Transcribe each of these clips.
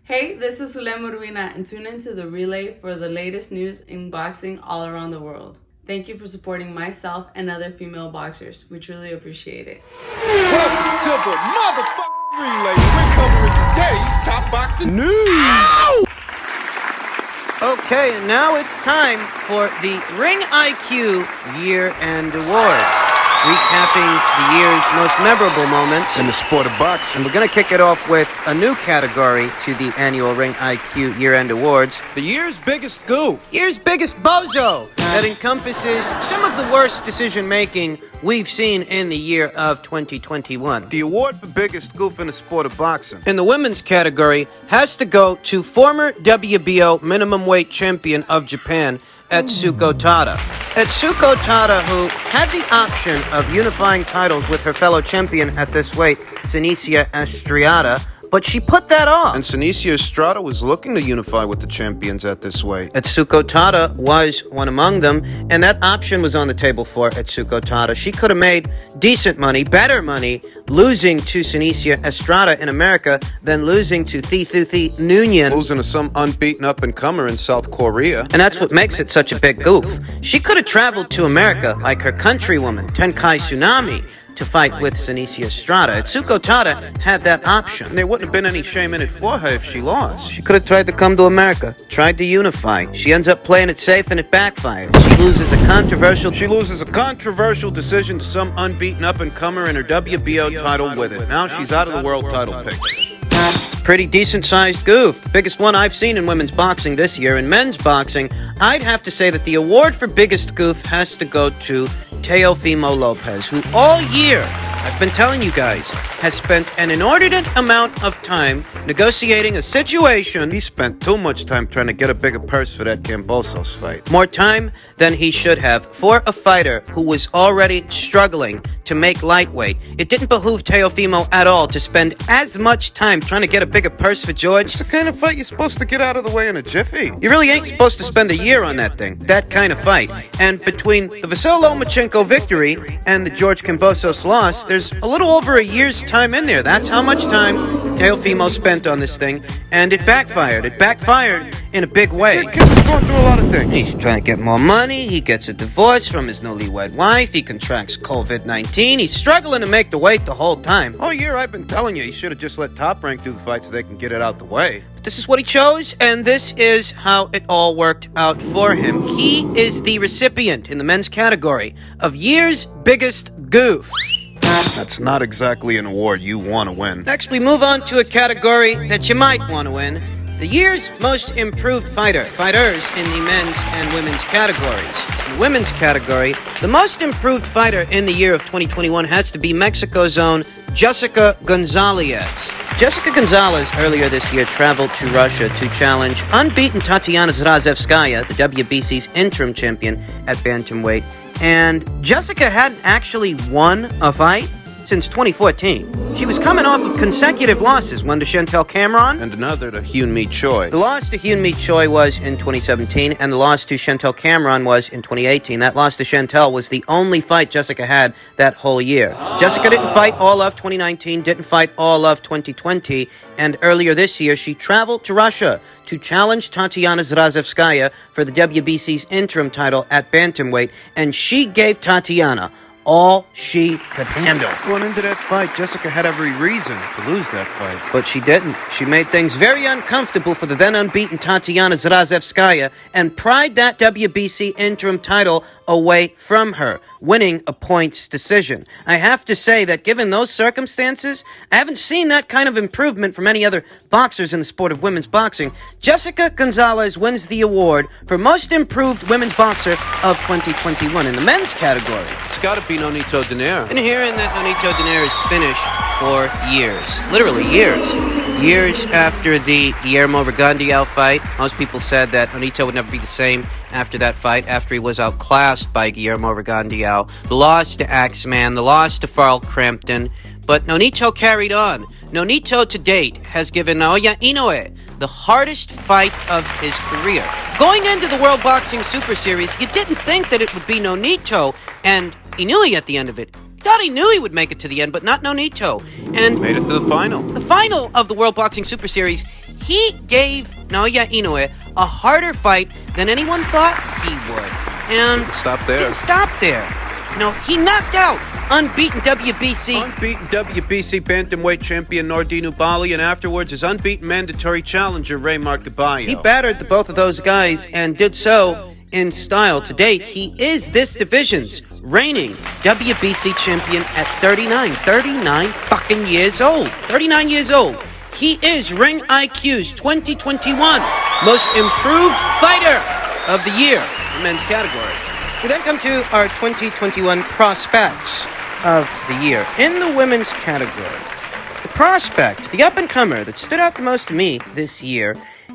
Hey, this is Zulem Urbina, and tune into the relay for the latest news in boxing all around the world. Thank you for supporting myself and other female boxers. We truly appreciate it. Welcome to the motherfucking relay. We're covering today's top boxing news. Ow! Okay, and now it's time for the Ring IQ Year-End Awards, recapping the year's most memorable moments In the sport of boxing. And we're going to kick it off with a new category to the annual Ring IQ Year-End Awards. The year's biggest goof. Year's biggest bozo that encompasses some of the worst decision-making we've seen in the year of 2021. The award for biggest goof in the sport of boxing. In the women's category has to go to former WBO minimum weight champion of Japan, Etsuko Tada. Etsuko Tada, who had the option of unifying titles with her fellow champion at this weight, Sinicia Estrada, but she put that off. And Sinicia Estrada was looking to unify with the champions at this weight. Etsuko Tada was one among them, and that option was on the table for Etsuko Tada. She could have made decent money, better money, losing to Sinicia Estrada in America than losing to Thi Nguyen. Losing to some unbeaten up-and-comer in South Korea. And that's what makes it such a big goof. She could have traveled to America like her countrywoman, Tenkai Tsunami, to fight with Sinicia Estrada. Etsuko Tada had that option. There wouldn't have been any shame in it for her if she lost. She could have tried to come to America, tried to unify. She ends up playing it safe and it backfires. She loses a controversial decision to some unbeaten up-and-comer in her WBO title with it. Now she's out of the world title picture. pretty decent-sized goof. The biggest one I've seen in women's boxing this year. In men's boxing, I'd have to say that the award for biggest goof has to go to Teofimo Lopez, who all year, I've been telling you guys, has spent an inordinate amount of time negotiating a situation. He spent too much time trying to get a bigger purse for that Cambosos fight. More time than he should have for a fighter who was already struggling to make lightweight. It didn't behoove Teofimo at all to spend as much time trying to get a bigger purse for George. It's the kind of fight you're supposed to get out of the way in a jiffy. You really ain't supposed to spend a year on that thing. That kind of fight. And between the Vasyl Lomachenko victory and the George Kambosos loss, there's a little over a year's time in there. That's how much time Teofimo spent on this thing, and it backfired. It backfired in a big way. The kid was going through a lot of things. He's trying to get more money. He gets a divorce from his newlywed wife. He contracts COVID-19. He's struggling to make the weight the whole time. All year I've been telling you, he should have just let Top Rank do the fight so they can get it out the way. But this is what he chose, and this is how it all worked out for him. He is the recipient in the men's category of year's biggest goof. That's not exactly an award you want to win. Next, we move on to a category that you might want to win. The year's most improved fighters in the men's and women's categories. In the women's category, the most improved fighter in the year of 2021 has to be Mexico's own Jessica Gonzalez. Jessica Gonzalez earlier this year traveled to Russia to challenge unbeaten Tatiana Zrazevskaya, the WBC's interim champion at bantamweight. And Jessica hadn't actually won a fight since 2014. She was coming off of consecutive losses, one to Chantel Cameron and another to Hyun Mi Choi. The loss to Hyun Mi Choi was in 2017, and the loss to Chantel Cameron was in 2018. That loss to Chantel was the only fight Jessica had that whole year. Jessica didn't fight all of 2019, didn't fight all of 2020, and earlier this year, she traveled to Russia to challenge Tatiana Zrazevskaya for the WBC's interim title at bantamweight, and she gave Tatiana all she could handle. Going into that fight, Jessica had every reason to lose that fight. But she didn't. She made things very uncomfortable for the then unbeaten Tatiana Zrazevskaya and pried that WBC interim title away from her, winning a points decision. I have to say that given those circumstances, I haven't seen that kind of improvement from any other boxers in the sport of women's boxing. Jessica Gonzalez wins the award for most improved women's boxer of 2021 in the men's category. It's got to be Nonito Donaire. Been hearing that Nonito Donaire is finished for years. Literally years. Years after the Guillermo Rigondeaux fight, most people said that Nonito would never be the same after that fight, after he was outclassed by Guillermo Rigondeaux. The loss to Axeman, the loss to Farrell Crampton, but Nonito carried on. Nonito to date has given Naoya Inoue the hardest fight of his career. Going into the World Boxing Super Series, you didn't think that it would be Nonito and Inoue at the end of it. thought he knew he would make it to the end, but not Nonito. And Made it to the final. the final of the World Boxing Super Series, he gave Naoya Inoue a harder fight than anyone thought he would. And Didn't stop there. He knocked out unbeaten WBC. Unbeaten WBC bantamweight champion Nordine Bali, and afterwards his unbeaten mandatory challenger Ray Marcabayo. He battered the both of those guys and did so in style. To date, he is this division's reigning WBC champion at 39 fucking years old. 39 years old. He is Ring IQ's 2021 Most Improved Fighter of the Year in men's category. We then come to our 2021 Prospects of the Year. In the women's category, the prospect, the up-and-comer that stood out the most to me this year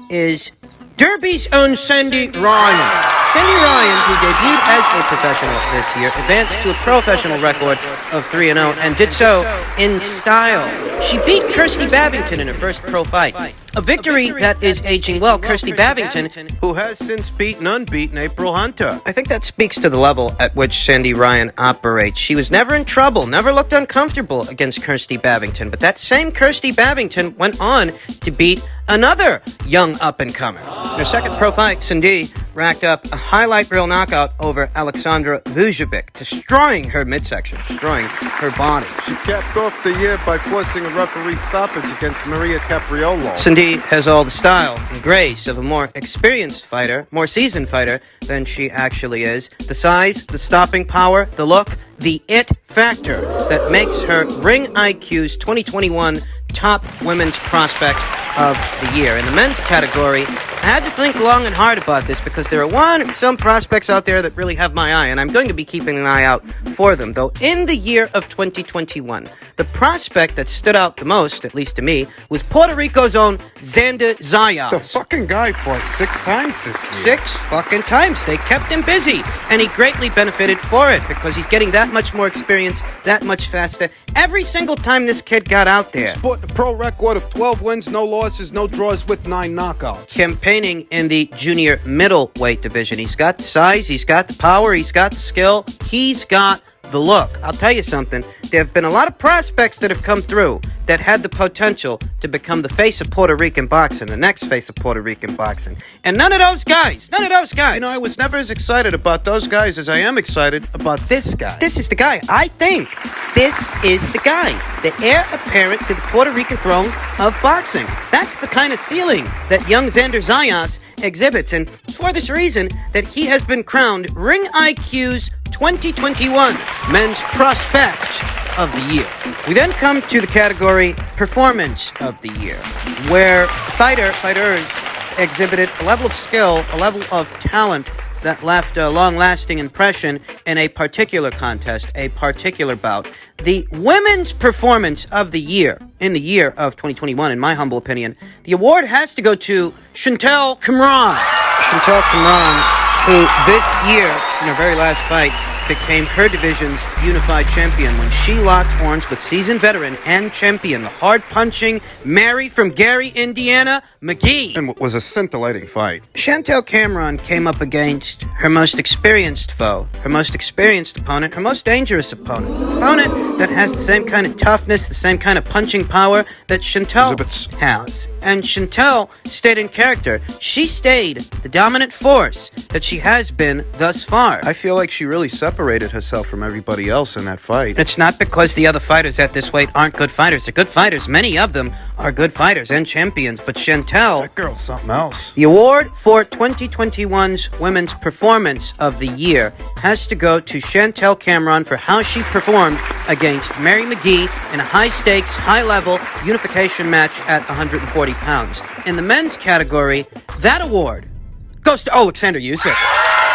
is Derby's own Sandy Ryan. Sandy Ryan, who debuted as a professional this year, advanced to a professional record of 3-0 and did so in style. She beat Kirsty Babington in her first pro fight. A victory that is aging well. Kirsty Babington, who has since beaten unbeaten April Hunter. I think that speaks to the level at which Sandy Ryan operates. She was never in trouble, never looked uncomfortable against Kirsty Babington, but that same Kirsty Babington went on to beat another young up-and-comer. In her second pro fight, Cindy racked up a highlight reel knockout over Alexandra Vujovic, destroying her midsection, destroying her body. She capped off the year by forcing a referee stoppage against Maria Capriolo. Cindy has all the style and grace of a more experienced fighter, more seasoned fighter than she actually is. The size, the stopping power, the look, the it factor that makes her Ring IQ's 2021 top women's prospect of the year. In the men's category, I had to think long and hard about this because there are some prospects out there that really have my eye, and I'm going to be keeping an eye out for them. Though in the year of 2021, the prospect that stood out the most, at least to me, was Puerto Rico's own Xander Zayas. The fucking guy fought 6 times this year. 6 fucking times. They kept him busy, and he greatly benefited for it because he's getting that much more experience, that much faster. Every single time this kid got out there, Sporting a pro record of 12 wins, no losses, no draws with 9 knockouts. campaigning in the junior middleweight division. He's got the size, he's got the power, he's got the skill, he's got the look. I'll tell you something, there have been a lot of prospects that have come through that had the potential to become the face of Puerto Rican boxing, the next face of Puerto Rican boxing. And none of those guys. You know, I was never as excited about those guys as I am excited about this guy. This is the guy. I think this is the guy. The heir apparent to the Puerto Rican throne of boxing. That's the kind of ceiling that young Xander Zayas exhibits. And it's for this reason that he has been crowned Ring IQ's 2021 Men's Prospect of the Year. We then come to the category Performance of the Year, where fighters exhibited a level of skill, a level of talent that left a long-lasting impression in a particular contest, a particular bout. The Women's Performance of the Year, in the year of 2021, in my humble opinion, the award has to go to Chantel Cameron. Chantel Cameron, who this year, in her very last fight, became her division's unified champion when she locked horns with seasoned veteran and champion, the hard-punching Mary from Gary, Indiana, McGee. And it was a scintillating fight. Chantel Cameron came up against her most experienced foe, her most experienced opponent, her most dangerous opponent. Opponent that has the same kind of toughness, the same kind of punching power that Chantel has. And Chantel stayed in character. She stayed the dominant force that she has been thus far. I feel like she really separated herself from everybody else in that fight. It's not because the other fighters at this weight aren't good fighters. They're good fighters. Many of them are good fighters and champions. But Chantel, That girl's something else. the award for 2021's Women's Performance of the Year has to go to Chantel Cameron for how she performed against Mary McGee in a high-stakes, high-level unification match at 140 pounds. In the men's category, that award goes to Alexander Usyk.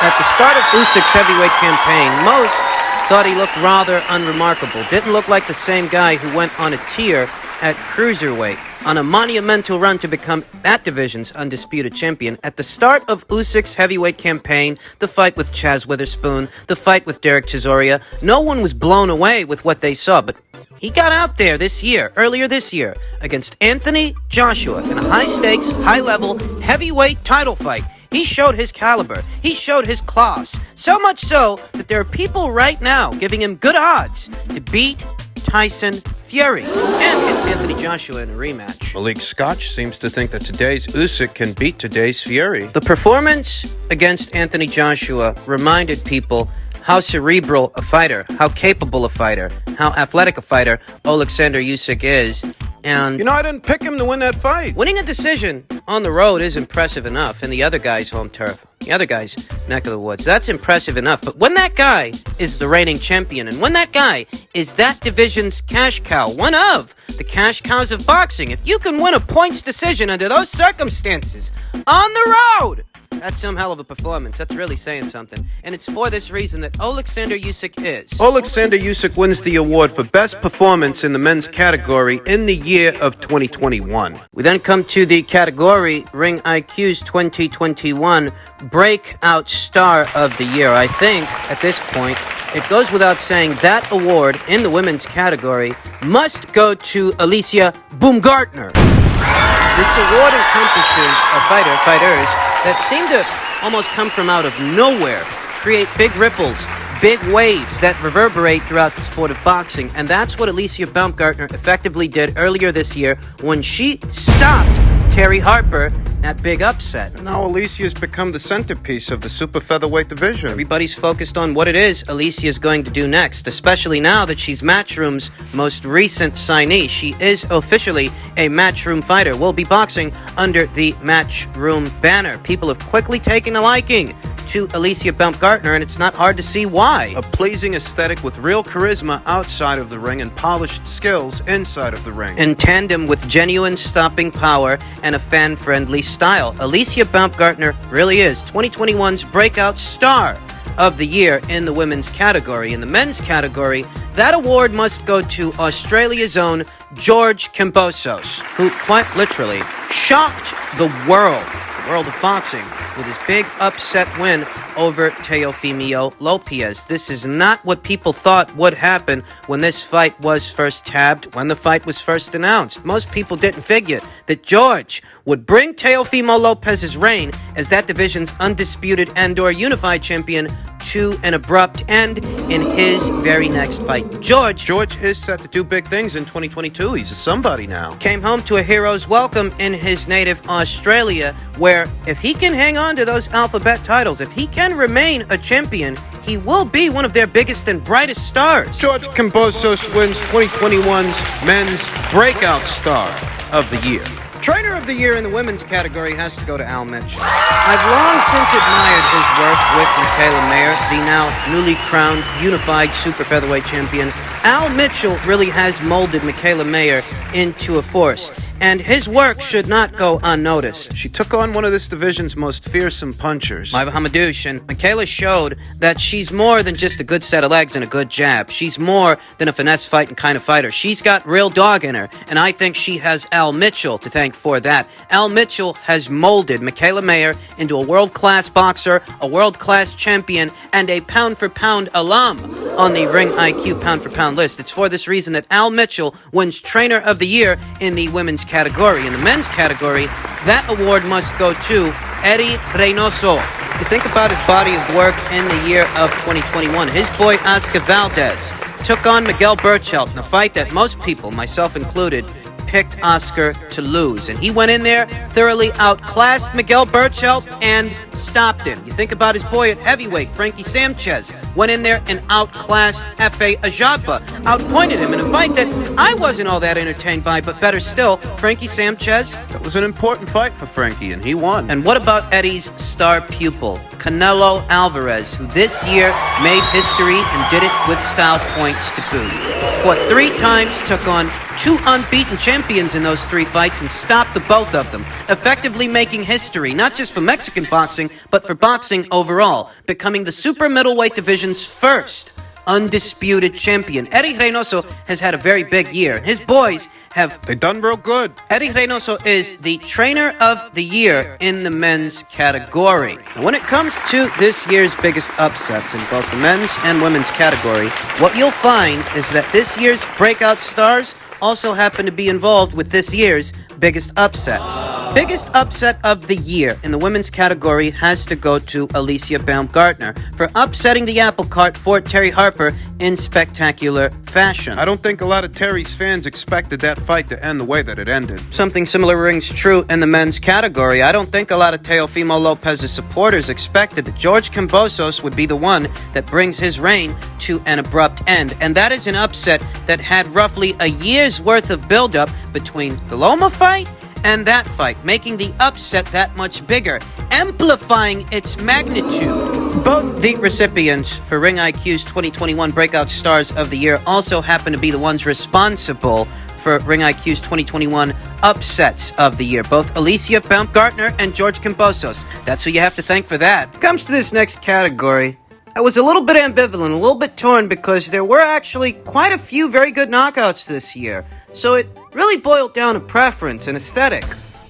At the start of Usyk's heavyweight campaign, most thought he looked rather unremarkable. Didn't look like the same guy who went on a tear at cruiserweight on a monumental run to become that division's undisputed champion. At the start of Usyk's heavyweight campaign, the fight with Chaz Witherspoon, the fight with Derek Chisora, no one was blown away with what they saw, but he got out there earlier this year, against Anthony Joshua in a high-stakes, high-level, heavyweight title fight. He showed his caliber. He showed his class. So much so that there are people right now giving him good odds to beat Tyson Fury and get Anthony Joshua in a rematch. Malik Scotch seems to think that today's Usyk can beat today's Fury. The performance against Anthony Joshua reminded people how cerebral a fighter, how capable a fighter, how athletic a fighter Alexander Usyk is. And You know, I didn't pick him to win that fight. winning a decision on the road is impressive enough in the other guy's home turf, the other guy's neck of the woods. That's impressive enough. But when that guy is the reigning champion, and when that guy is that division's cash cow, one of the cash cows of boxing, if you can win a points decision under those circumstances on the road, that's some hell of a performance. That's really saying something. And it's for this reason that Alexander Usyk is. Alexander Usyk wins the award for best performance in the men's category in the year of 2021. We then come to the category Ring IQ's 2021 Breakout Star of the Year. I think at this point it goes without saying that award in the women's category must go to Alicia Baumgartner. This award encompasses fighters that seem to almost come from out of nowhere, create big ripples, big waves that reverberate throughout the sport of boxing. And that's what Alicia Baumgartner effectively did earlier this year when she stopped Terry Harper, that big upset. Now Alicia's become the centerpiece of the super featherweight division. Everybody's focused on what it is Alicia's going to do next, especially now that she's Matchroom's most recent signee. She is officially a Matchroom fighter. Will be boxing under the Matchroom banner. People have quickly taken a liking to Alicia Baumgartner, and it's not hard to see why. A pleasing aesthetic with real charisma outside of the ring and polished skills inside of the ring. In tandem with genuine stopping power and a fan-friendly style, Alicia Baumgartner really is 2021's Breakout Star of the Year in the women's category. In the men's category, that award must go to Australia's own George Kambosos, who quite literally shocked the world of boxing with his big upset win over Teofimo Lopez. This is not what people thought would happen when this fight was first tabbed, when the fight was first announced. Most people didn't figure that George would bring Teofimo Lopez's reign as that division's undisputed and/or unified champion to an abrupt end in his very next fight. George is set to do big things in 2022. He's a somebody now. came home to a hero's welcome in his native Australia, where if he can hang on to those alphabet titles, if he can remain a champion, he will be one of their biggest and brightest stars. George Kambosos wins 2021's Men's Breakout Star of the Year. Trainer of the Year in the women's category has to go to Al Mitchell. I've long since admired his work with Michaela Mayer, the now newly crowned unified super featherweight champion. Al Mitchell really has molded Michaela Mayer into a force, and his work should not go unnoticed. She took on one of this division's most fearsome punchers. Maiva Hamadouche, and Michaela showed that she's more than just a good set of legs and a good jab. She's more than a finesse fighting kind of fighter. She's got real dog in her, and I think she has Al Mitchell to thank for that. Al Mitchell has molded Michaela Mayer into a world-class boxer, a world-class champion, and a pound-for-pound alum on the Ring IQ pound-for-pound list. It's for this reason that Al Mitchell wins Trainer of the Year in the women's category. In the men's category, that award must go to Eddie Reynoso. If you think about his body of work in the year of 2021, his boy Oscar Valdez took on Miguel Berchelt in a fight that most people, myself included, picked Oscar to lose. And he went in there, thoroughly outclassed Miguel Berchelt, and stopped him. You think about his boy at heavyweight, Frankie Sanchez, went in there and outclassed Efe Ajagba, outpointed him in a fight that I wasn't all that entertained by, but better still, Frankie Sanchez. That was an important fight for Frankie, and he won. And what about Eddie's star pupil, Canelo Alvarez, who this year made history and did it with style points to boot? Fought 3 times, took on 2 unbeaten champions in those 3 fights and stopped the both of them, effectively making history, not just for Mexican boxing, but for boxing overall, becoming the super middleweight division's first undisputed champion. Eddie Reynoso has had a very big year. His boys have... They done real good. Eddie Reynoso is the Trainer of the Year in the men's category. Now, when it comes to this year's biggest upsets in both the men's and women's category, what you'll find is that this year's breakout stars also happen to be involved with this year's biggest upsets. Biggest upset of the year in the women's category has to go to Alicia Baumgartner for upsetting the apple cart for Terry Harper in spectacular fashion. I don't think a lot of Terry's fans expected that fight to end the way that it ended. Something similar rings true in the men's category. I don't think a lot of Teofimo Lopez's supporters expected that George Kambosos would be the one that brings his reign to an abrupt end. And that is an upset that had roughly a year's worth of buildup between the Loma fight and that fight, making the upset that much bigger, amplifying its magnitude. Both the recipients for Ring IQ's 2021 Breakout Stars of the Year also happen to be the ones responsible for Ring IQ's 2021 Upsets of the Year. Both Alicia Baumgartner and George Kambosos. That's who you have to thank for that. When it comes to this next category, I was a little bit ambivalent, a little bit torn, because there were actually quite a few very good knockouts this year. So it really boiled down to preference and aesthetic.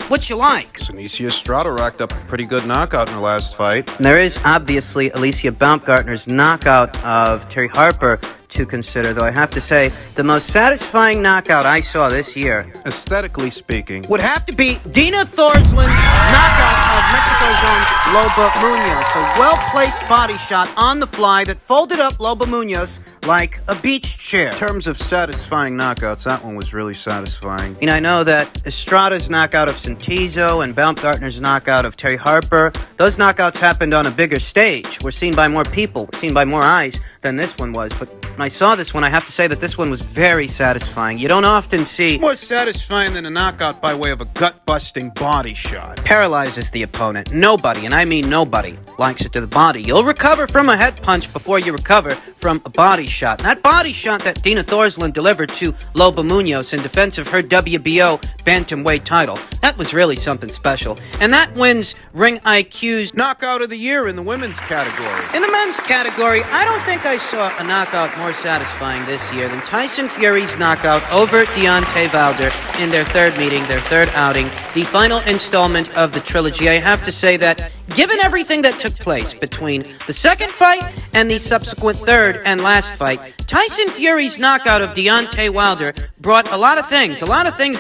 What you like? Alicia Estrada racked up a pretty good knockout in her last fight. And there is obviously Alicia Baumgartner's knockout of Terry Harper to consider, though I have to say the most satisfying knockout I saw this year, Aesthetically speaking, would have to be Dina Thorsland's knockout of Mexico's own Loba Munoz. A well-placed body shot on the fly that folded up Loba Munoz like a beach chair. in terms of satisfying knockouts, that one was really satisfying. I know that Estrada's knockout of Santizo and Baumgartner's knockout of Terry Harper, those knockouts happened on a bigger stage. Were seen by more people, were seen by more eyes than this one was. But when I saw this one, I have to say that this one was very satisfying. You don't often see More satisfying than a knockout by way of a gut-busting body shot. paralyzes the opponent. Nobody, and I mean nobody, likes it to the body. You'll recover from a head punch before you recover from a body shot. And that body shot that Dina Thorsland delivered to Loba Munoz in defense of her WBO bantamweight title, that was really something special. And that wins Ring IQ's Knockout of the year in the women's category. In the men's category, I don't think I saw a knockout more satisfying this year than Tyson Fury's knockout over Deontay Wilder in their third meeting, their third outing, the final installment of the trilogy. I have to say that, given everything that took place between the second fight and the subsequent third and last fight, Tyson Fury's knockout of Deontay Wilder brought a lot of things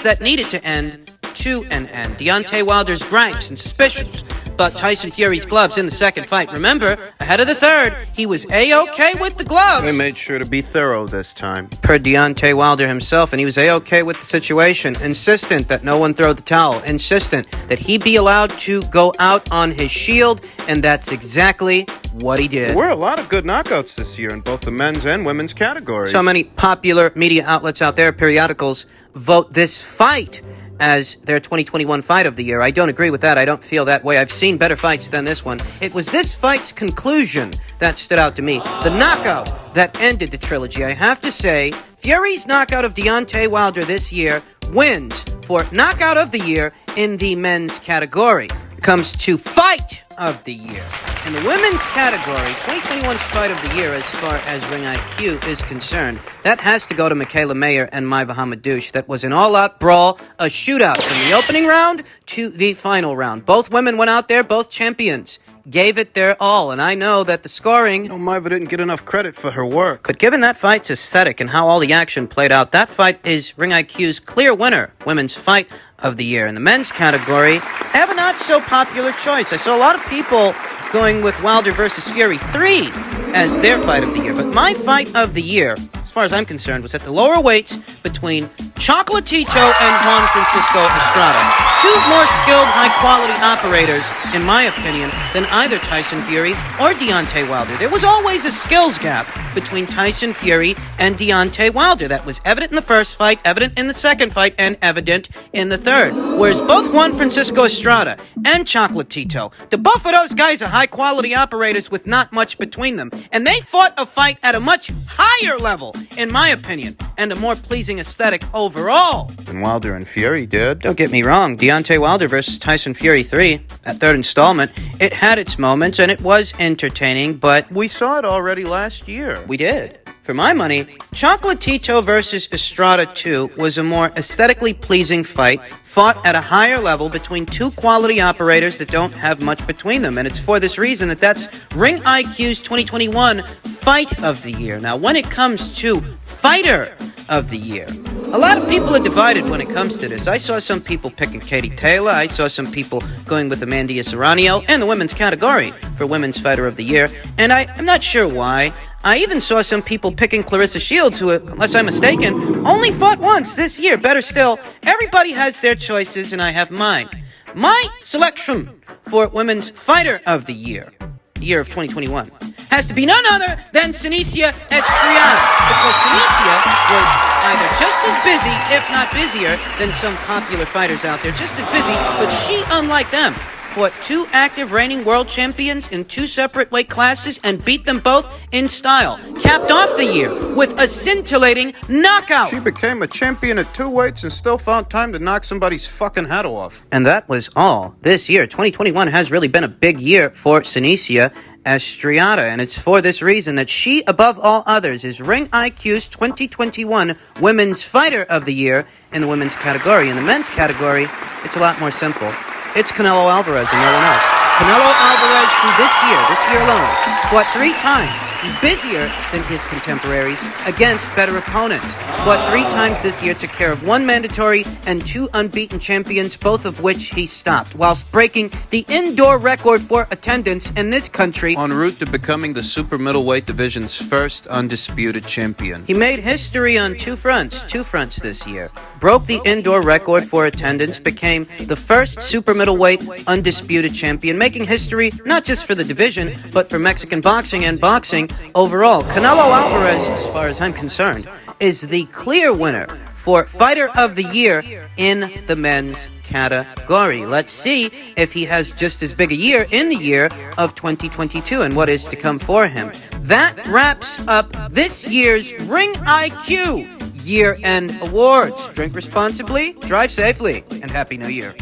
that needed to end to an end. Deontay Wilder's gripes and suspicions about Tyson Fury's gloves in the second fight. Remember, ahead of the third, he was A-OK with the gloves. They made sure to be thorough this time. Per Deontay Wilder himself, and he was A-OK with the situation, insistent that no one throw the towel, insistent that he be allowed to go out on his shield, and that's exactly what he did. There were a lot of good knockouts this year in both the men's and women's categories. So many popular media outlets out there, periodicals, vote this fight as their 2021 fight of the year. I don't agree with that. I don't feel that way. I've seen better fights than this one. It was this fight's conclusion that stood out to me. The knockout that ended the trilogy. I have to say, Fury's knockout of Deontay Wilder this year wins for knockout of the year in the men's category. It comes to fight of the year. In the women's category, 2021's fight of the year, as far as Ring IQ is concerned, that has to go to Michaela Mayer and Maiva Hamadouche. That was an all-out brawl, a shootout from the opening round to the final round. Both women went out there, both champions, gave it their all, and I know that the scoring... Maiva didn't get enough credit for her work. But given that fight's aesthetic and how all the action played out, that fight is Ring IQ's clear winner, women's fight of the year. In the men's category, I have a not-so-popular choice. I saw a lot of people going with Wilder versus Fury 3 as their fight of the year. But my fight of the year, as far as I'm concerned, was at the lower weights between Chocolatito and Juan Francisco Estrada. Two more skilled, high-quality operators, in my opinion, than either Tyson Fury or Deontay Wilder. There was always a skills gap between Tyson Fury and Deontay Wilder. That was evident in the first fight, evident in the second fight, and evident in the third. Whereas both Juan Francisco Estrada and Chocolatito, the both of those guys are high-quality operators with not much between them. And they fought a fight at a much higher level, in my opinion, and a more pleasing aesthetic overall. And Wilder and Fury did. Don't get me wrong, Deontay Wilder versus Tyson Fury 3, that third installment, it had its moments and it was entertaining, but We saw it already last year. we did. For my money, Chocolatito versus Estrada 2 was a more aesthetically pleasing fight, fought at a higher level between two quality operators that don't have much between them. And it's for this reason that's Ring IQ's 2021 Fight of the Year. Now, when it comes to Fighter of the Year, A lot of people are divided when it comes to this. I saw some people picking Katie Taylor. I saw some people going with Amandia Serrano in the women's category for Women's Fighter of the Year, and I'm not sure why. I even saw some people picking Clarissa Shields, who, unless I'm mistaken, only fought once this year. Better still, everybody has their choices, and I have mine. My selection for Women's Fighter of the Year of 2021, has to be none other than Senicia Estriada, because Senicia was either just as busy, if not busier, than some popular fighters out there, just as busy, but she, unlike them, fought 2 active reigning world champions in 2 separate weight classes and beat them both in style. Capped off the year with a scintillating knockout. She became a champion at 2 weights and still found time to knock somebody's fucking head off. And that was all this year. 2021 has really been a big year for Senicia Estriada, and it's for this reason that she, above all others, is Ring IQ's 2021 Women's Fighter of the Year in the women's category. In the men's category, it's a lot more simple. It's Canelo Alvarez and no one else. Canelo Alvarez, who this year alone, fought 3 times. He's busier than his contemporaries against better opponents. Fought 3 times this year, took care of 1 mandatory and 2 unbeaten champions, both of which he stopped, whilst breaking the indoor record for attendance in this country. En route to becoming the super middleweight division's first undisputed champion. He made history on 2 fronts this year. Broke the indoor record for attendance, became the first super middleweight undisputed champion, making history not just for the division, but for Mexican boxing and boxing overall. Canelo Alvarez, as far as I'm concerned, is the clear winner for Fighter of the Year in the men's category. Let's see if he has just as big a year in the year of 2022 and what is to come for him. That wraps up this year's Ring IQ Year-End Awards. Drink responsibly, drive safely, and Happy New Year.